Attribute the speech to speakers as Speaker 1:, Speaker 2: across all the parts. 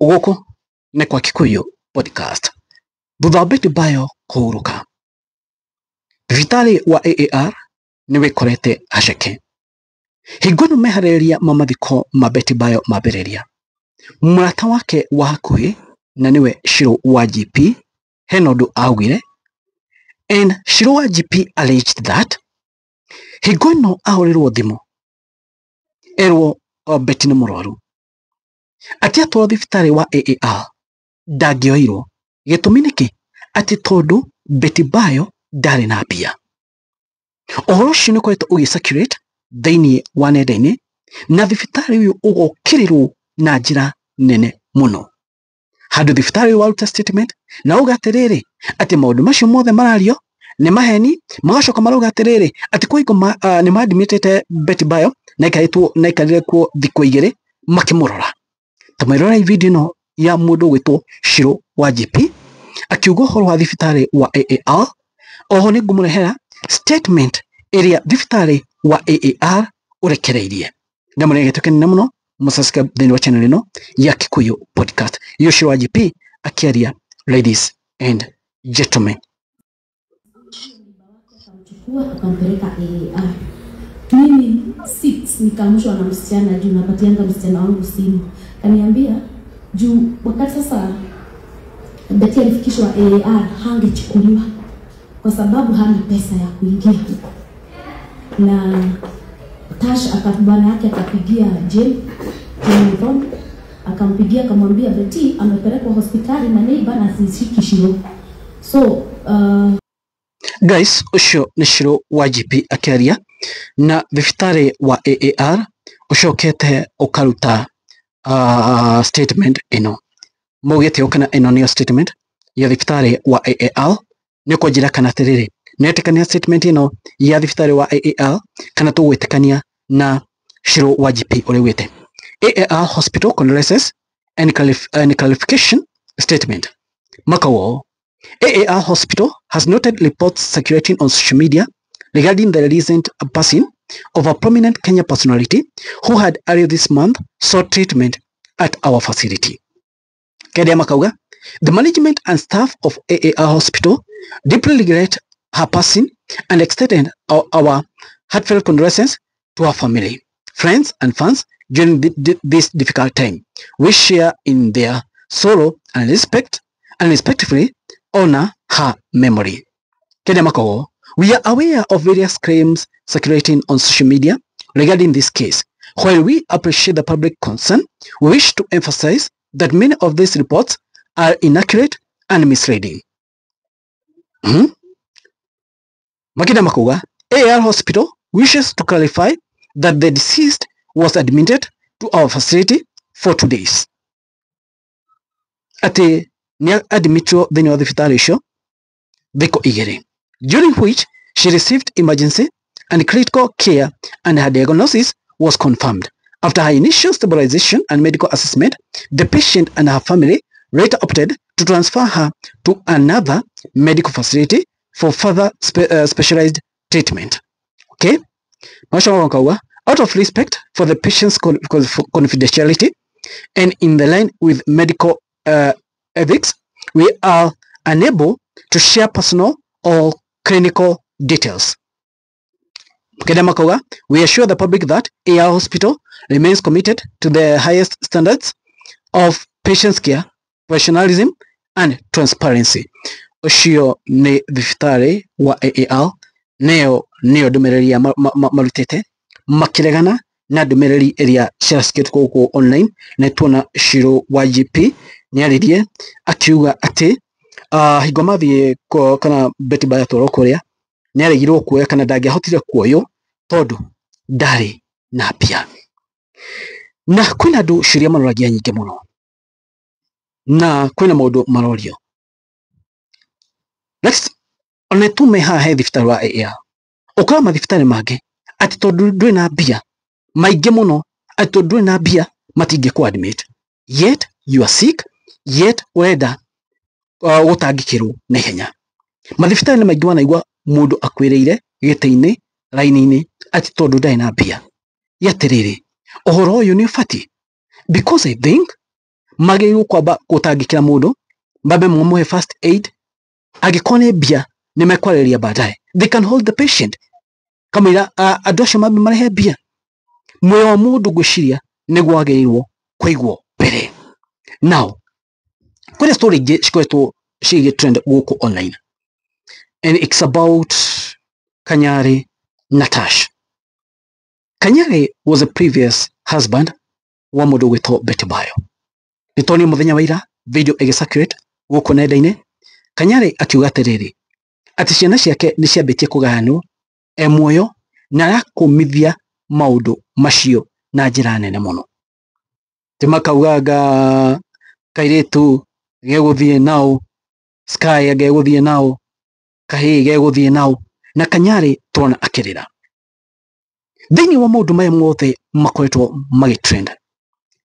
Speaker 1: Gũkũ nĩ kwa Kikuyu podcast. Thutha wa Betty Bayo kũhurũka, thibitarĩ wa AAR nĩ wĩkorete haceke. Hingo ĩno meharĩrĩria ma mathiko ma Betty Bayo mambĩrĩria, mũrata wake wa hakuhĩ na nĩwe Shirũ wa GP hena ũndũ augire, and Shirũ wa GP alleged that hingo ĩno ahũrĩrwo thimũ erwo Betty nĩ mũrwaru, atĩ atwarwo thibitarĩ wa AAR ndangĩoirwo. Gĩtũmi nĩkĩ? Atĩ tondũ Betty Bayo ndarĩ na mbia. Ũhoro ũcio nĩ ũkoretwo ũgĩcirculate thĩinĩ wa nenda-inĩ, na thibitarĩ ũyũ ũgokĩrĩrwo na njĩra nene mũno. Handũ thibitarĩ ũyũ waruta statement na uga atĩrĩrĩ atĩ maũndũ macio mothe marario nĩ maheni, magacoka marauga atĩrĩrĩ atĩ kwa hingo nĩ ma-admitĩte Betty Bayo na aikarire kuo thikũ 2 makĩmũrora. Ta mwĩrorei video ĩno ya mũndũ ũgwĩtwo Shirũ wa GP akiuga ũhoro wa thibitarĩ wa AAR. Oho nĩ ngũmũrehera statement ĩrĩa thibitarĩ wa AAR ũrekereirie. Na mũrĩgĩtwo kĩnene mũno mũsubscribe thĩinĩ wa channel ĩno ya Kikuyu podcast. Iyo Shirũ wa GP akiaria. Ladies and gentlemen.
Speaker 2: Akampeleka AAR. Mimi 6 nikaamshwa na msichana juu napatianga msichana wangu simu. Kaniambia juu wakati sasa Betty alifikishwa AAR hangechukuliwa kwa sababu hana pesa ya kuingia huko. Na Tash akabana yake akapigia Jane akampigia akamwambia Betty amepelekwa hospitali na neighbor asishiki Shirũ. So
Speaker 1: guys, ucio nĩ Shirũ wa GP akiaria, na thibitarĩ wa AAR ucokete ukaruta statement ĩno. Maugĩte kana ĩno nĩyo statement ya thibitarĩ wa AAR. Nĩ kũnjĩra kana atĩrĩrĩ nĩetĩkania statement ĩno ya thibitarĩ wa AAR kana tũgwĩtĩkania na Shirũ wa GP ũrĩa wĩte AAR Hospital Condolences and Clarification Statement. Makawo, AAR Hospital has noted reports circulating on social media regarding the recent passing of a prominent Kenya personality who had earlier this month sought treatment at our facility. Kedia makauga, the management and staff of AAR Hospital deeply regret her passing and extended our heartfelt condolences to her family, friends and fans during this difficult time. We share in their sorrow and respectfully honor her memory. Kedia makawo, we are aware of various claims circulating on social media regarding this case. While we appreciate the public concern, we wish to emphasize that many of these reports are inaccurate and misleading. Makida makuga, AAR Hospital wishes to clarify that the deceased was admitted to our facility for 2 days. Ati ni admitted thĩinĩ wa thibitarĩ icio thikũ 2, during which she received emergency and critical care and her diagnosis was confirmed. After her initial stabilization and medical assessment, the patient and her family later opted to transfer her to another medical facility for further specialized treatment. Okay? Out of respect for the patient's confidentiality and in the line with medical ethics, we are unable to share personal or clinical details. We assure the public that AAR Hospital remains committed to the highest standards of patient care, professionalism and transparency. Ucio nĩ thibitarĩ wa AAR nĩyo ndũmĩrĩri ya marutĩte makĩregana na ndũmĩrĩri ĩrĩa ciacikĩtwo gũkũ online. Na tuona Shirũ wa GP nĩaririe akiuga atĩ hingo mathiĩ kana Betty Bayo atwarwo kũrĩa nĩaregirwo kuoya kana ndangĩahotire kuoywo tondũ ndarĩ na mbia. Na kwĩna andũ ciũria maroragia nyingĩ mũno, na kwĩna maũndũ marorio. Next, ona tume haha he thibitarĩ wa AAR, ũkora mathibitarĩ mangĩ atĩ tondũ ndũrĩ na mbia maingĩ mũno, atĩ tondũ ndũrĩ na mbia matingĩkũ admit, yet you are sick, yet ũrenda gũtangĩkĩrwo na ihenya. Mathibitarĩ nĩ maingĩ wanaigua mũndũ akwĩrĩire gĩtĩ-inĩ raini-inĩ atĩ tondũ ndarĩ na mbia. Yatĩrĩrĩ, ũhoro ũyũ nĩ ũbatiĩ, because I think magĩrĩirwo kwamba gũtangĩkĩra mũndũ mbabe mũmũhe first aid agĩkone bia nĩ mekwarĩria baadaye. They can hold the patient kamĩra andũ acio mambe marehe bia. Muoyo wa mũndũ gwĩciria nĩguo wagĩrĩirwo kũigwo mbere. Now kũrĩ story ingĩ cikoretwo cigĩtrend gũkũ online, and it's about Kanyari Natasha. Kanyari was a previous husband wa mũndũ gwĩtwo Betty Bayo. Nĩtonio mũthenya wa ira video ĩgĩcirculate gũkũ nenda-inĩ, Kanyari akiuga atĩrĩrĩ atĩ ciana ciake nĩ ciambĩtie kũgayanwo muoyo na arakũmithia maũndũ macio na njĩra nene mũno. Timakaugaga kairĩtu gegũthiĩ nao, Sky gegũthiĩ nao, kahĩĩ gegũthiĩ nao, na Kanyari tũrona akĩrĩra. Thĩinĩ wa maũndũ maya mothe makoretwo magĩtrend,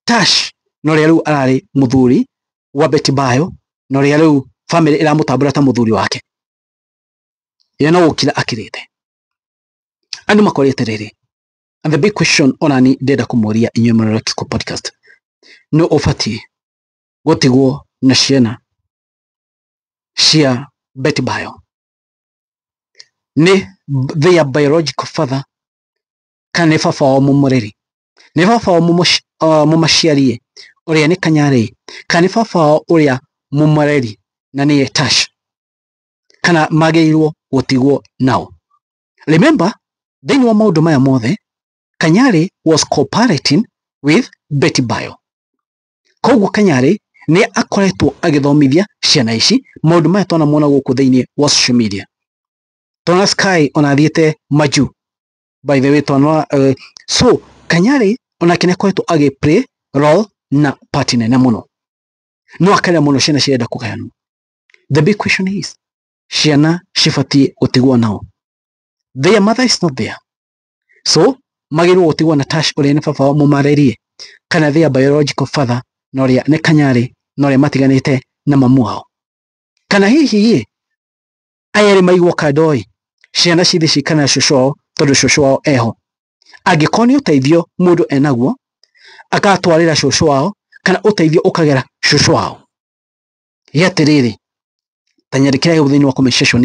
Speaker 1: Tash no rĩu ararĩ mũthuri wa Betty Bayo, no rĩu family ĩramũtambũra ta mũthuri wake. Ye no gũkira akĩrĩte. Andũ makorete rĩrĩ. And the big question onani ndenda kũmũria inyuĩ mũrora Kĩko podcast. No ũbatiĩ gũtigwo na ciana cia Betty Bayo nĩ their biological father kana nĩ baba wao mũmũreri, nĩ baba wao mũmaciarie ũrĩa nĩ Kanyari, kana nĩ baba wao ũrĩa mũmũreri na nĩ Tash, kana magĩrĩirwo gũtigwo nao. Remember, thĩinĩ wa maũndũ maya mothe Kanyari was cooperating with Betty Bayo. Koguo Kanyari nĩ akoretwo agĩthomithia ciana ici maũndũ maya twana muona gũkũ thĩinĩ wa social media. Twana Sky ona thiĩte maju, by the way twana so Kanyari onake nĩ akoretwo agĩplay role na part nene mũno, no akarĩa mũno ciana cirenda kũgayanwo. The big question is, ciana cibatiĩ gũtigwo nao. Their mother is not there, so magĩrĩirwo gũtigwo na Tash ũrĩa nĩ baba wao mũmarerie, kana their biological father no rĩa nĩ Kanyari no rĩa matiganĩte na mamu wao. Kana hihi aya erĩ maigwo kando ciana cithi cikana cũcũ wao tondũ cũcũ wao eho. Angĩkorwo nĩ ũteithio mũndũ enaguo agatwarĩra cũcũ wao, kana ũteithio ũkagera cũcũ wao, ye atĩrĩrĩ ta nyandĩkĩra thĩinĩ wa comment section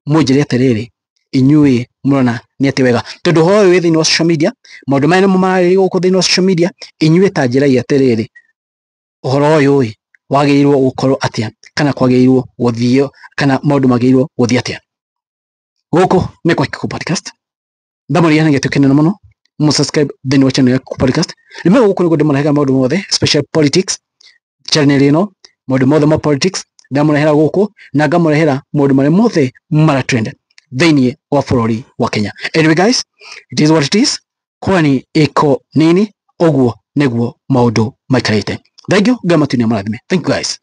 Speaker 1: mũnjĩre atĩrĩrĩ inyuĩ mũrona nĩ atĩ wega, tondũ hoyo wĩ thĩinĩ wa social media maũndũ maya nĩmo mararĩrĩrio gũkũ thĩinĩ wa social media. Inyuĩ ta njĩrai atĩrĩrĩ ũhoro ũyũ wagĩrĩirwo gũkorwo atĩa, kana kwagĩrĩirwo gũthio, kana maũndũ magĩrĩirwo gũthiĩ atĩa. Gũkũ nĩ kwa Kĩko podcast. Ndamũria na gĩtũ kĩnene mũno, mũsubscribe thĩinĩ wa channel ya Kĩko podcast. Remember gũkũ nĩguo ndĩmũrehera maũndũ mothe special politics channel ĩno, maũndũ mothe ma politics ndamũrehera gũkũ, na ngamũrehera maũndũ marĩa mothe maratrend thĩinĩ wa bũrũri wa Kenya. Anyway guys, it is what it is. Kwani ĩko nini ũguo nĩguo maũndũ maikarĩte. Thank you, ngamatunia marathime. Thank you guys.